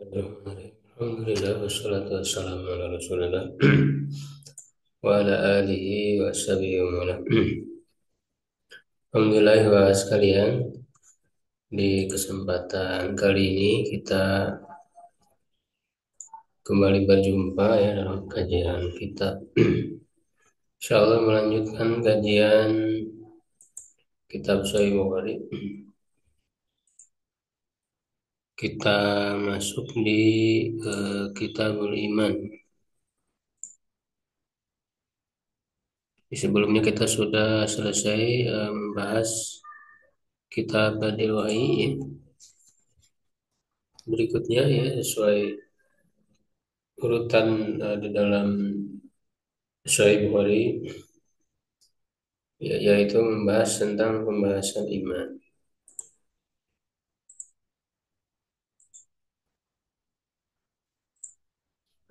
Alhamdulillah wassalatu wassalamu ala Rasulillah wa ala alihi wa sahbihi wa man walah. Alhamdulillah wa sekalian, di kesempatan kali ini kita kembali berjumpa ya dalam kajian kita. Insyaallah melanjutkan kajian kitab Sahih Bukhari. Kita masuk di Kitabul Iman. Sebelumnya kita sudah selesai membahas kitab Badil Wahyi ya. Berikutnya ya sesuai urutan di dalam Sahih Bukhari ya, yaitu membahas tentang pembahasan iman.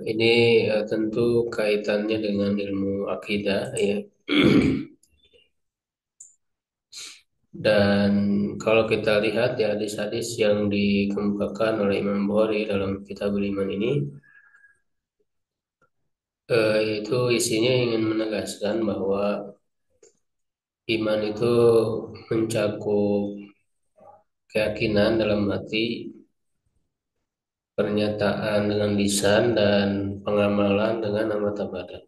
Ini tentu kaitannya dengan ilmu akidah ya. Dan kalau kita lihat ya hadis-hadis yang dikemukakan oleh Imam Bukhari dalam Kitabul Iman ini, itu isinya ingin menegaskan bahwa iman itu mencakup keyakinan dalam hati, pernyataan dengan lisan, dan pengamalan dengan anggota badan.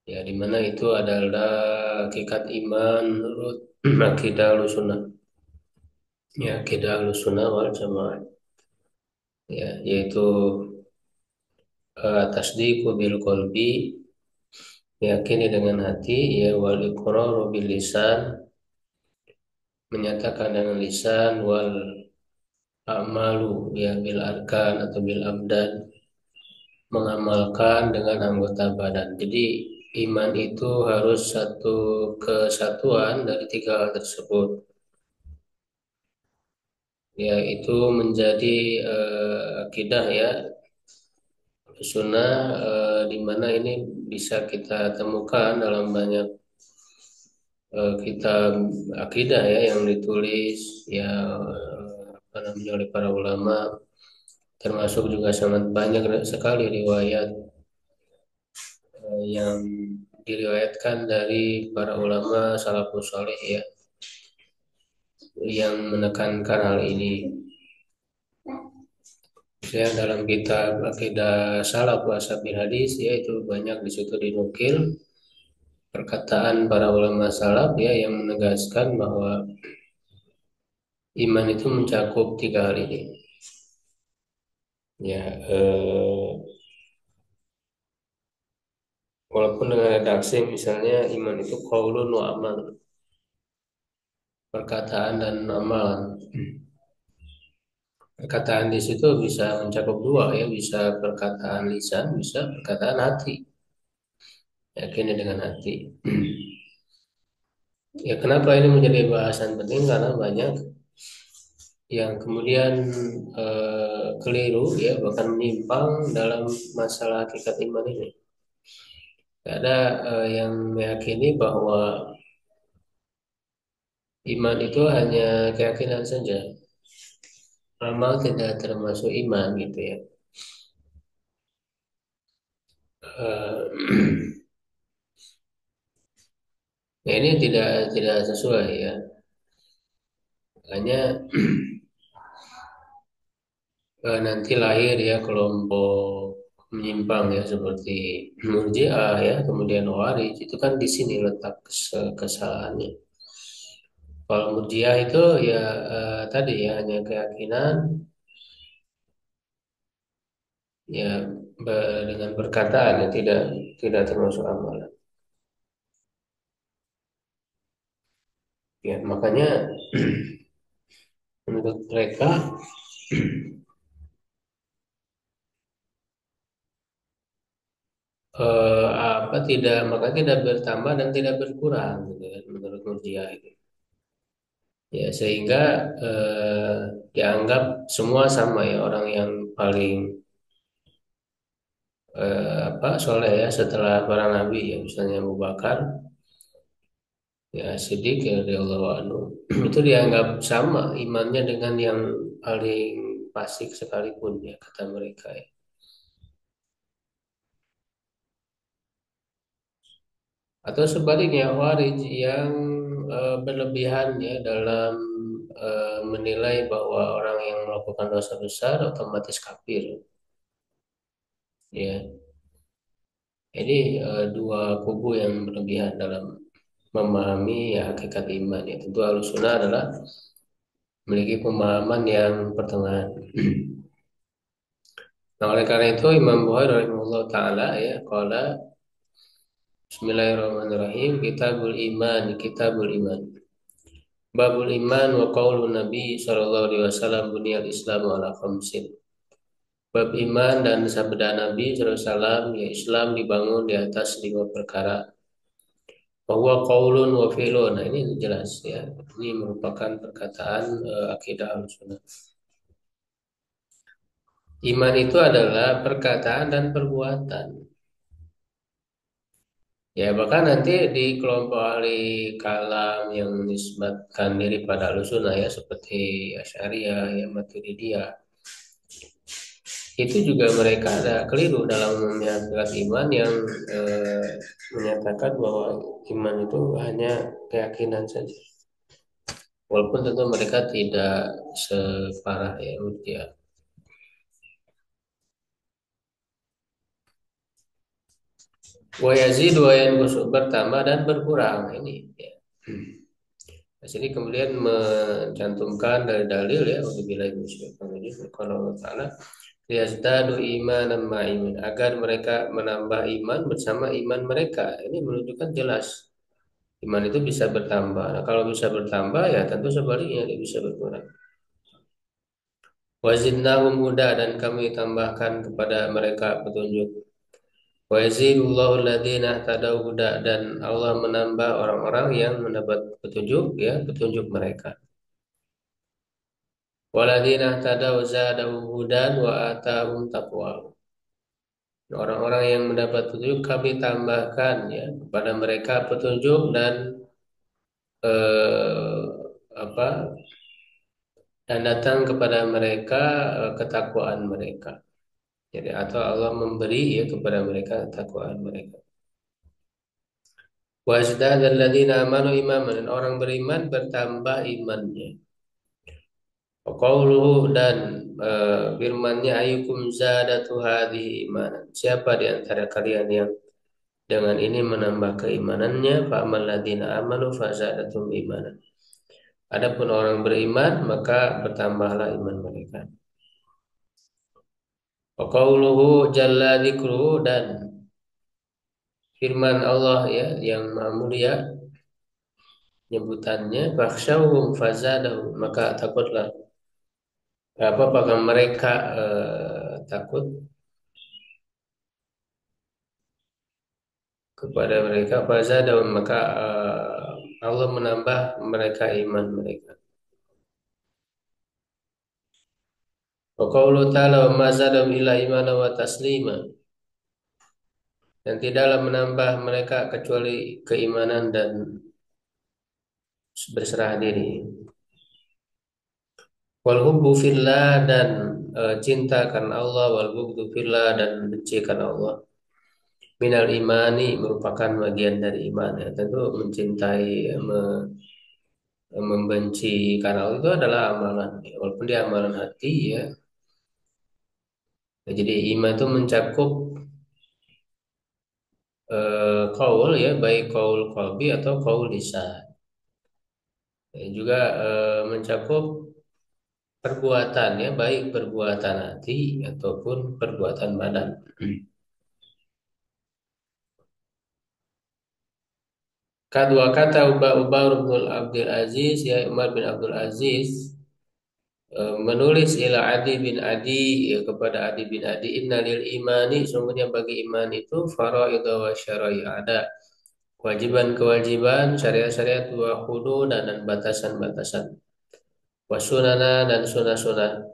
Ya, di mana itu adalah hakikat iman menurut akidah Ahlussunnah. Ya, akidah Ahlussunnah wal Jamaah. Ya, yaitu tasdiqu bil qalbi, meyakini dengan hati, ya wal iqraru bil lisan, menyatakan dengan lisan, wal amalu ya bil arkan atau bil abdan, mengamalkan dengan anggota badan. Jadi iman itu harus satu kesatuan dari tiga hal tersebut. Ya, itu menjadi akidah ya sunnah, di mana ini bisa kita temukan dalam banyak kitab akidah ya yang ditulis ya, apa namanya, oleh para ulama, termasuk juga sangat banyak sekali riwayat yang diriwayatkan dari para ulama salafus saleh ya yang menekankan hal ini. Ya, dalam kitab Aqidah Salaf wa Ashabil Hadis yaitu banyak di situ dinukil perkataan para ulama salaf ya yang menegaskan bahwa iman itu mencakup tiga hal ini. Ya, walaupun dengan redaksi misalnya iman itu qaulun wa amal, perkataan dan amalan. Perkataan di situ bisa mencakup dua ya, bisa perkataan lisan, bisa perkataan hati. Yakini dengan hati. Ya, kenapa ini menjadi bahasan penting? Karena banyak yang kemudian keliru ya, bahkan menyimpang dalam masalah hakikat iman ini. Ada yang meyakini bahwa iman itu hanya keyakinan saja, amal tidak termasuk iman gitu ya. Eh, ya ini tidak sesuai ya. Hanya nanti lahir ya kelompok menyimpang ya seperti Murji'ah ya, kemudian Khawarij, itu kan di sini letak kesalahannya. Kalau Murji'ah itu ya tadi ya hanya keyakinan ya, dengan perkataan ya, tidak termasuk amalan. Ya, makanya menurut mereka apa tidak, maka tidak bertambah dan tidak berkurang gitu kan, menurut Murji'ah itu. Ya, sehingga eh, dianggap semua sama ya, orang yang paling apa soleh ya setelah para nabi ya, misalnya Abu Bakar ya, Siddiq ya radhiyallahu anhu itu dianggap sama imannya dengan yang paling fasik sekalipun ya kata mereka ya. Atau sebaliknya Khawarij yang berlebihan ya dalam menilai bahwa orang yang melakukan dosa besar otomatis kafir ya. Ini dua kubu yang berlebihan dalam memahami ya hakikat iman ya. Tentu Ahlussunnah adalah memiliki pemahaman yang pertengahan. Nah, oleh karena itu Imam Bukhari rahimahullah taala ya qala Bismillahirrahmanirrahim Kitabul Iman Babul Iman wa qaulun Nabi sallallahu alaihi wasallam buniyal Islamu ala khamsin. Bab iman dan sabda Nabi sallallahu alaihi wasallam ya Islam dibangun di atas lima perkara. Bahwa qaulun wa fi'lun. Nah, ini jelas ya. Ini merupakan perkataan akidah Ahlussunnah. Iman itu adalah perkataan dan perbuatan. Ya, bahkan nanti di kelompok ahli kalam yang menisbatkan diri pada Ahlussunnah ya seperti Asy'ariyah, ya Maturidiyah, itu juga mereka ada keliru dalam menyatakan iman yang menyatakan bahwa iman itu hanya keyakinan saja. Walaupun tentu mereka tidak separah ya Murji'ah. Wa yazid wa yanqus bertambah dan berkurang ini ya. Di sini kemudian mencantumkan dari dalil ya untuk billahi minasyaitonir kalau Allah Ta'ala liyazdadu imanan ma'iman agar mereka menambah iman bersama iman mereka. Ini menunjukkan jelas iman itu bisa bertambah. Nah, kalau bisa bertambah ya tentu sebaliknya dia bisa berkurang. Wazidnahum huda dan kami tambahkan kepada mereka petunjuk. Wa yazidullahu alladziina ihtadaw huda dan Allah menambah orang-orang yang mendapat petunjuk ya petunjuk mereka. Walladzina ihtadaw zadahum hudan wa atahum taqwa. Orang-orang yang mendapat petunjuk kami tambahkan ya kepada mereka petunjuk dan eh, apa dan datang kepada mereka ketakwaan mereka. Jadi atau Allah memberi ya kepada mereka ketakwaan mereka. Wazdadal ladzina amanu imaman dan orang beriman bertambah imannya. Qauluhu dan firman-Nya ayyukum zadatu hadhihi imanan. Siapa di antara kalian yang dengan ini menambah keimanannya? Fa amal ladzina amanu fazadatum imanan. Adapun orang beriman maka bertambahlah iman mereka. Wa qauluhu jalla dzikruhu dan firman Allah ya yang Maha Mulia nyebutannya fakhshawhum fazadahum maka takutlah apakah mereka takut kepada mereka fazadahum maka Allah menambah mereka iman mereka. Wa qaulu ta'ala wa ma zadahum illa imana wa taslima dan tidaklah menambah mereka kecuali keimanan dan berserah diri. Wal hubbu fillah dan cinta karena Allah wal bughdu fillah dan benci karena Allah. Minal imani merupakan bagian dari iman ya. Tentu mencintai membenci karena Allah itu adalah amalan ya. Walaupun dia amalan hati ya. Ya, jadi iman itu mencakup qaul ya baik qaul qalbi atau qaul lisan. Ya, juga mencakup perbuatan ya baik perbuatan hati ataupun perbuatan badan. Kedua kata Umar bin Abdul Aziz ya Umar bin Abdul Aziz menulis ila Adi bin Adi ya, kepada Adi bin Adi innalil imani sungguhnya bagi iman itu faraidha wa syara'i ada kewajiban-kewajiban syariat-syariat wa hudud dan batasan-batasan wa sunana dan sunah-sunah.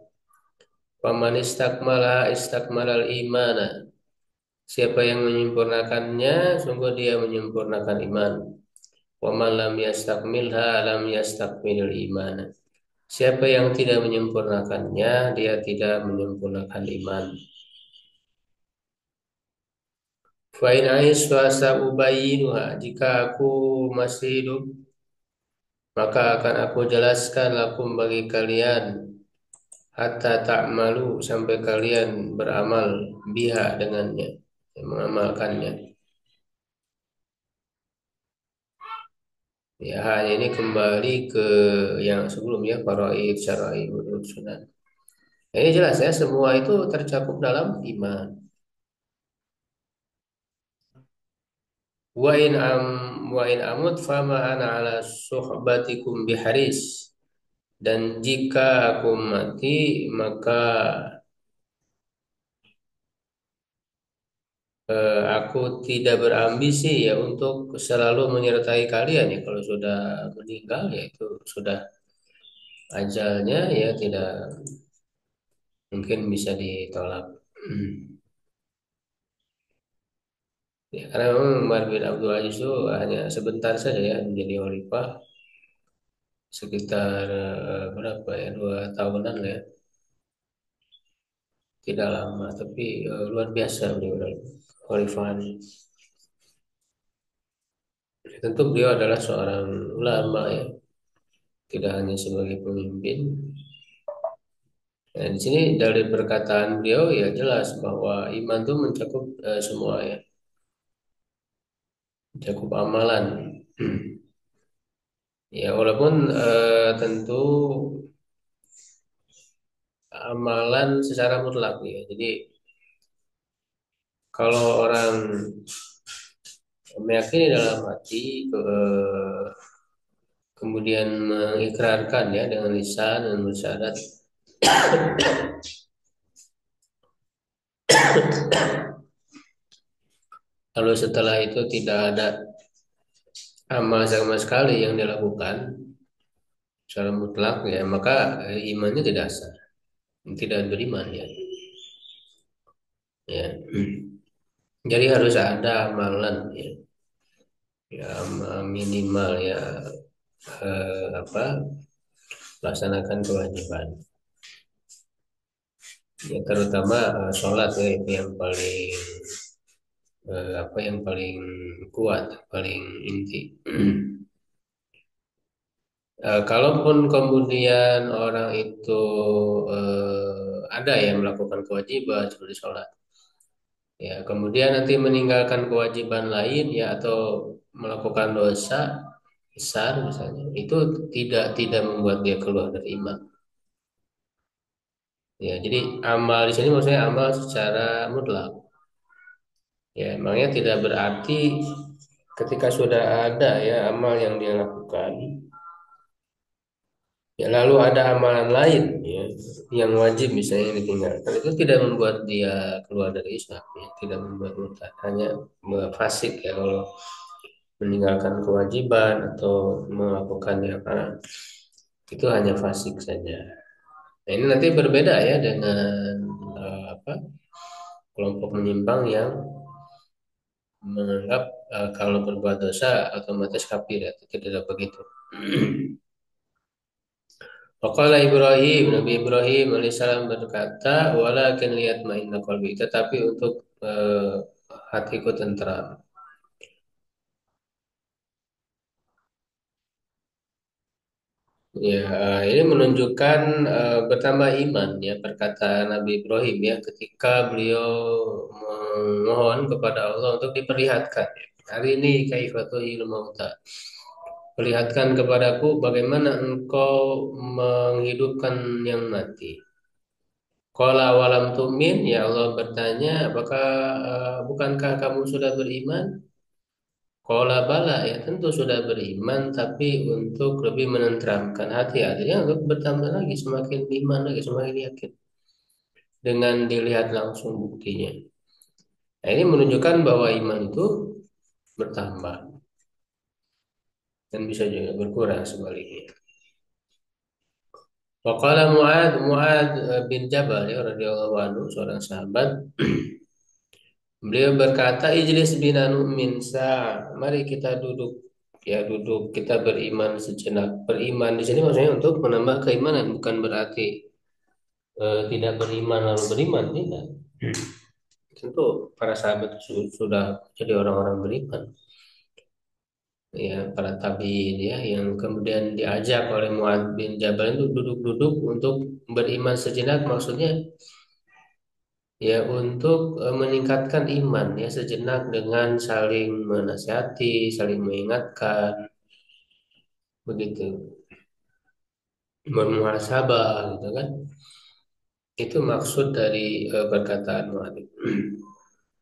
Faman istakmala istakmalal imana. Siapa yang menyempurnakannya, sungguh dia menyempurnakan iman. Wa man lam yastakmilha lam yastakmilul iman. Siapa yang tidak menyempurnakannya, dia tidak menyempurnakan iman. Fa in aiswa ubayyinuha, jika aku masih hidup, maka akan aku jelaskan lakum bagi kalian hatta ta'malu sampai kalian beramal biha dengannya, mengamalkannya. Ya, hanya ini kembali ke yang sebelumnya faraid, syara'i, hudud, sunat. Ini jelas ya, semua itu tercakup dalam iman. Wa in amut fama ana ala suhbatikum biharis. Dan jika aku mati, maka aku tidak berambisi ya untuk selalu menyertai kalian ya. Kalau sudah meninggal ya itu sudah ajalnya ya tidak mungkin bisa ditolak. Ya, karena memang Umar bin Abdul Aziz itu hanya sebentar saja ya menjadi khalifah sekitar berapa ya 2 tahunan lah ya, tidak lama tapi luar biasa beliau dalam kekhalifahan. Tentu beliau adalah seorang ulama ya, tidak hanya sebagai pemimpin. Nah, di sini dari perkataan beliau ya jelas bahwa iman itu mencakup semua ya, mencakup amalan. Ya walaupun tentu amalan secara mutlak ya. Jadi kalau orang meyakini dalam hati kemudian mengikrarkan ya dengan lisan dan bersyahadat, lalu setelah itu tidak ada amal sama sekali yang dilakukan secara mutlak ya, maka imannya tidak sah, tidak beriman ya. Ya. Jadi harus ada amalan ya, ya minimal ya apa laksanakan kewajiban. Ya terutama sholat ya itu yang paling apa yang paling kuat, paling inti. Kalaupun kemudian orang itu ada yang melakukan kewajiban seperti sholat, ya kemudian nanti meninggalkan kewajiban lain ya atau melakukan dosa besar misalnya, itu tidak membuat dia keluar dari iman. Ya, jadi amal di sini maksudnya amal secara mutlak. Ya, emangnya tidak berarti ketika sudah ada ya amal yang dia lakukan, ya lalu ada amalan lain ya yang wajib misalnya yang ditinggalkan, itu tidak membuat dia keluar dari Islam ya, tidak membuat murtad, hanya fasik ya kalau meninggalkan kewajiban atau melakukan yang haram, itu hanya fasik saja. Nah, ini nanti berbeda ya dengan apa kelompok menyimpang yang menganggap kalau berbuat dosa otomatis kafir ya, tidak begitu. Waqala Ibrahim, Nabi Ibrahim alaihissalam berkata, walakin lihat mainna qalbi, tetapi untuk hatiku tentram. Ya, ini menunjukkan bertambah iman ya perkataan Nabi Ibrahim ya ketika beliau memohon kepada Allah untuk diperlihatkan. Hari ini kaifatul mauta. Perlihatkan kepadaku bagaimana engkau menghidupkan yang mati. Qala awalam tu'min, ya Allah bertanya, apakah bukankah kamu sudah beriman? Qala bala, ya tentu sudah beriman, tapi untuk lebih menenteramkan hati, artinya untuk bertambah lagi, semakin iman lagi, semakin yakin dengan dilihat langsung buktinya. Nah, ini menunjukkan bahwa iman itu bertambah dan bisa juga berkurang sebaliknya. Waqala Mu'ad bin Jabal ya radhiyallahu anhu, seorang sahabat. Beliau berkata, Ijlis bina nu'min sa'. Mari kita duduk Ya duduk kita beriman sejenak. Beriman di sini maksudnya untuk menambah keimanan, bukan berarti tidak beriman lalu beriman, tidak. Tentu para sahabat sudah jadi orang-orang beriman. Ya, para tabiin ya yang kemudian diajak oleh Muad bin Jabal itu duduk-duduk untuk beriman sejenak, maksudnya ya untuk meningkatkan iman ya sejenak dengan saling menasihati, saling mengingatkan begitu, bermuhasabah gitu kan. Itu maksud dari perkataan Muadzib.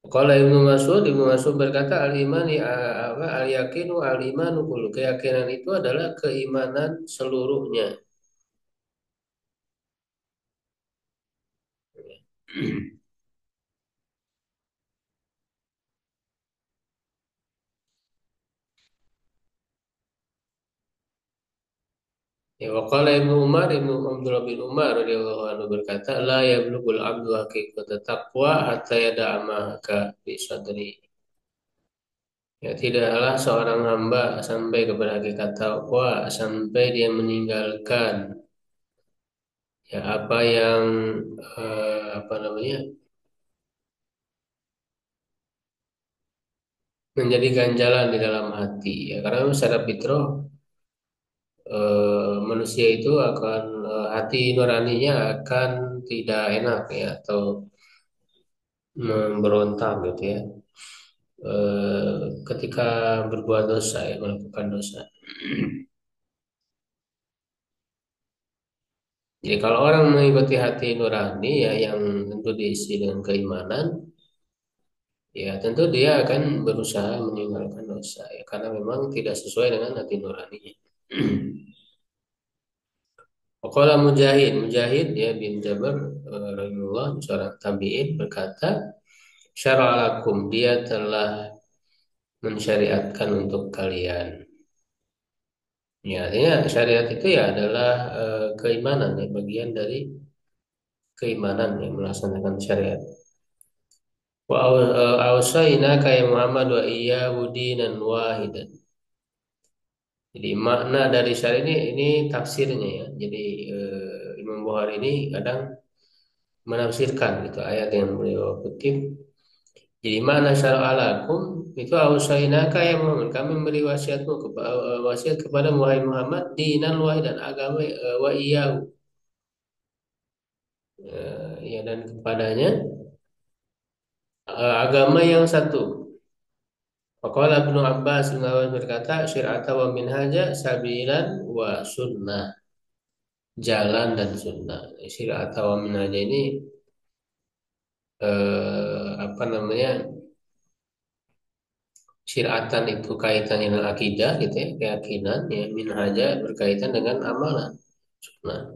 Kalau Ibnu Mas'ud berkata al-imani apa al-yakinu al-imanu kullu. Keyakinan itu adalah keimanan seluruhnya. Ya, waqala Ibnu Abdullah bin Umar radhiyallahu anhu berkata, la yablughul abdu haqiqata taqwa hatta yada'a ma ka fi sadri. Ya, tidaklah seorang hamba sampai kepada hakikat takwa sampai dia meninggalkan ya apa yang apa namanya menjadi ganjalan di dalam hati ya karena secara fitrah manusia itu akan hati nuraninya akan tidak enak ya atau memberontak gitu ya ketika berbuat dosa ya melakukan dosa. Jadi kalau orang mengikuti hati nurani ya yang tentu diisi dengan keimanan, ya tentu dia akan berusaha meninggalkan dosa ya karena memang tidak sesuai dengan hati nuraninya. Qala Mujahid ya bin Jabir rahimahullah seorang tabi'in berkata, syara'alakum dia telah mensyariatkan untuk kalian. Ya, artinya syariat itu ya adalah keimanan ya, bagian dari keimanan yang melaksanakan syariat. Wa awsayna kaya Muhammad wa iyyahu dinan wahidan. Jadi makna dari syariat ini tafsirnya ya. Jadi Imam Bukhari ini kadang menafsirkan gitu ayat yang beliau kutip. Jadi makna syara'alakum itu ausainaka ya Muhammad. Kami memberi wasiat kepada Muhammad dinan wahidan agama wa iyyahu. Ya dan kepadanya agama yang satu. Faqala Ibnu Abbas berkata syir'ata wa minhaja sabilan wa sunnah. Jalan dan sunnah. Syir'ata wa minhaja ini apa namanya? Syir'atan itu kaitannya dengan akidah gitu ya, keyakinan ya minhaja berkaitan dengan amalan. Nah,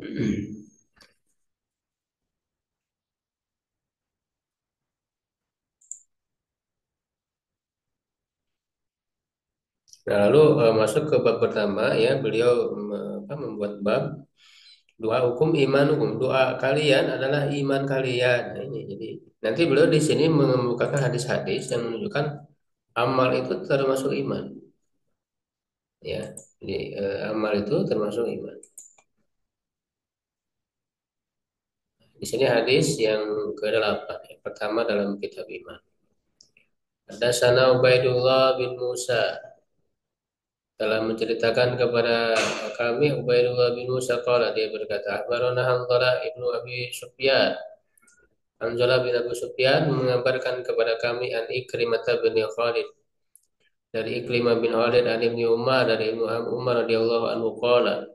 lalu masuk ke bab pertama ya beliau membuat bab doa hukum iman hukum doa kalian adalah iman kalian. Nah, ini jadi nanti beliau di sini mengemukakan hadis-hadis yang menunjukkan amal itu termasuk iman ya. Jadi amal itu termasuk iman. Di sini hadis yang ke-8 yang pertama dalam kitab iman. Ada sana Ubaidullah bin Musa telah menceritakan kepada kami Ubaidullah bin Musa qala dia berkata akhbarana Hanzalah ibnu Abi Sufyan. Hanzalah bin Abu Sufyan mengabarkan kepada kami an Ikrimah bin Khalid dari Ikrimah bin Khalid an Ibnu Umar dari Ibnu Umar radhiyallahu anhu qala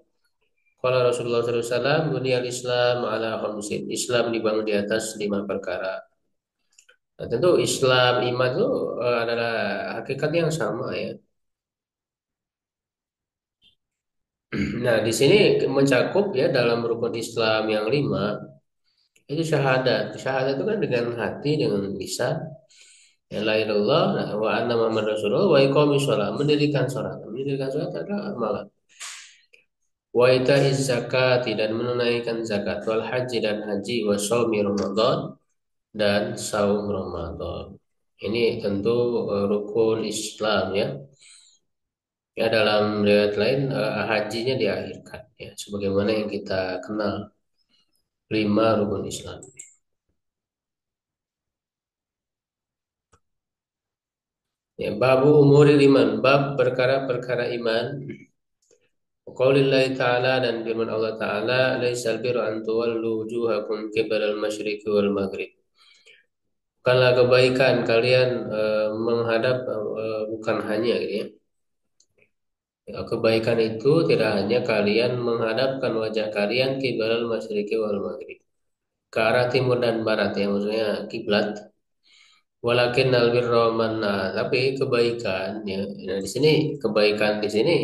qala Rasulullah sallallahu alaihi wasallam buniyal Islam ala khamsin. Islam dibangun di atas 5 perkara. Nah, tentu Islam iman itu adalah hakikat yang sama ya. Nah, di sini mencakup ya dalam rukun Islam yang 5 itu syahadat. Syahadat itu kan dengan hati, dengan lisan. Ya la ilaha illallah wa anna Muhammad Rasulullah wa iqamis shalah, mendirikan salat. Mendirikan salat adalah amalan. Wa itaiz zakati dan menunaikan zakat, wal haji dan haji, wa shaumi Ramadan dan saum Ramadan. Ini tentu rukun Islam ya. Ya dalam riwayat lain hajinya diakhirkan ya sebagaimana yang kita kenal 5 rukun Islam. Ya, babu umuril iman, bab perkara-perkara iman. Qaulillahi ta'ala dan firman Allah Ta'ala, laisal birru an tuwallu wujuhakum qibalal masyriqi wal maghrib. Bukanlah kebaikan kalian menghadap bukan hanya gitu ya. Ya, kebaikan itu tidak hanya kalian menghadapkan wajah kalian qibalal masyriqi wal maghrib. Ke arah timur dan barat ya maksudnya kiblat. Walakin albirra tapi kebaikan ya. Nah, di sini kebaikan di sini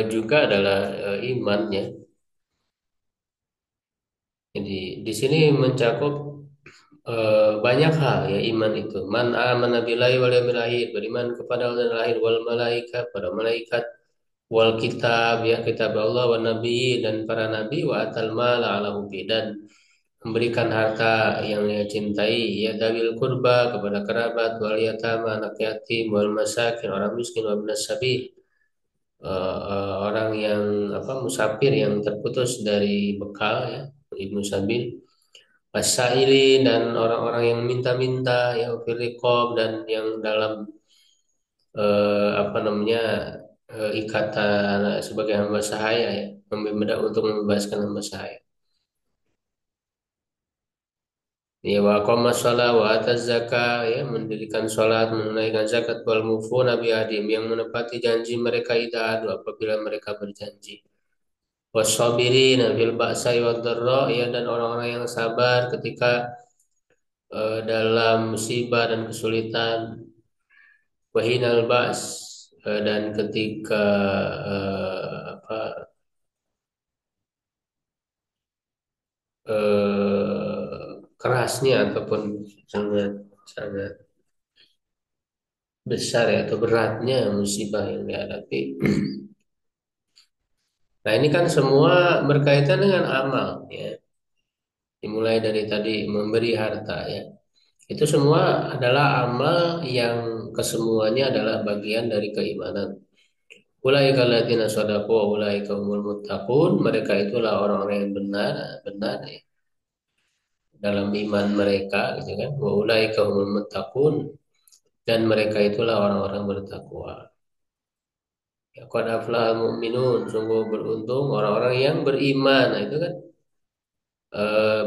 juga adalah iman ya. Jadi di sini mencakup banyak hal ya iman itu. Man amana billahi wal yawmil akhir, beriman kepada Allah dan akhir wal malaikat, pada malaikat, wal kitab ya kitab Allah wa nabi dan para nabi wa atal mala ala hubbi dan memberikan harta yang dia cintai ya dawil kurba kepada kerabat wal yatama anak yatim wal masakin orang miskin wa ibnas sabil orang yang apa musafir yang terputus dari bekal ya ibnu sabil wasaili dan orang-orang yang minta-minta ya firqob dan yang dalam apa namanya ikatan sebagai hamba sahaya ya untuk membebaskan hamba sahaya. Ya wa qoma shalah wa ataz zakah ya mendirikan salat menunaikan zakat wal mufuna bi ahdim yang menepati janji mereka itu apabila mereka berjanji. Wasabirin fil ba'sa wad dharra ya dan orang-orang yang sabar ketika dalam musibah dan kesulitan wahinal ba's dan ketika apa kerasnya ataupun sangat sangat besar ya atau beratnya musibah yang dihadapi. Nah, ini kan semua berkaitan dengan amal ya. Dimulai dari tadi memberi harta ya. Itu semua adalah amal yang kesemuanya adalah bagian dari keimanan. Ulaika alladziina shadaqu wa ulaika humul muttaqun. Mereka itulah orang-orang yang benar, benar ya, dalam iman mereka gitu kan. Wa ulaika humul muttaqun dan mereka itulah orang-orang bertakwa. Ya, qad aflahal mu'minun, sungguh beruntung orang-orang yang beriman. Nah, itu kan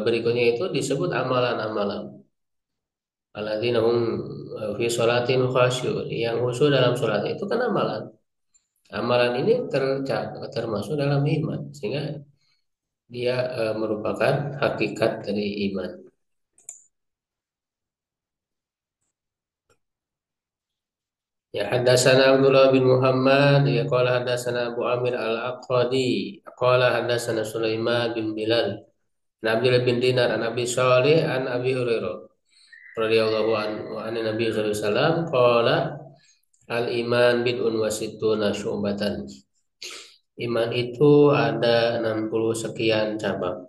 berikutnya itu disebut amalan-amalan. Alladzina hum fi sholatin khasyu'un. Yang khusyuk dalam sholat itu kan amalan. Amalan ini termasuk dalam iman sehingga dia merupakan hakikat dari iman. Ya hadatsana Abdullah bin Muhammad ya qala hadatsana Abu Amir Al-Aqadi qala hadatsana Sulaiman bin Bilal an Abdullah bin Dinar an Abi Shalih an Abi Hurairah radhiyallahu anhu an Nabi sallallahu alaihi wasallam qala al iman bid'un wa sittuna syu'batan. Iman itu ada 60 sekian cabang.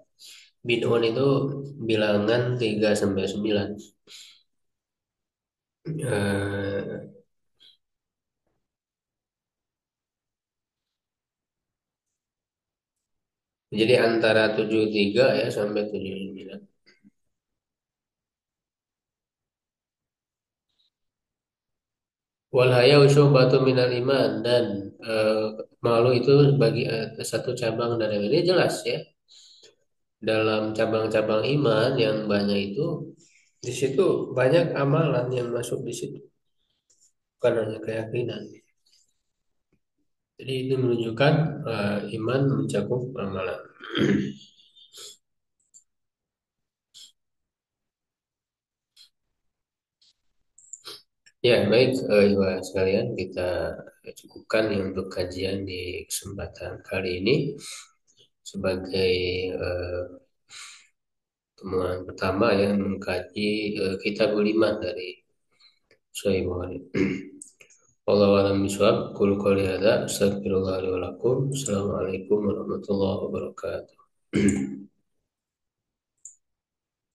Bid'un itu bilangan 3 sampai 9. Eh, jadi antara 73 ya sampai 79. Wal hayau syu'batun minal iman dan malu itu bagi satu cabang dari ini jelas ya. Dalam cabang-cabang iman yang banyak itu di situ banyak amalan yang masuk di situ, bukan hanya keyakinan. Jadi itu menunjukkan iman mencakup amalan. Ya, baik, Iwa sekalian, kita cukupkan ya untuk kajian di kesempatan kali ini sebagai eh, temuan pertama yang mengkaji kitab 5 dari Sahih Bukhari. Wallahu a'lam bishawab. Qul qouli hadza astaghfirullah li wa lakum. Assalamualaikum warahmatullahi wabarakatuh.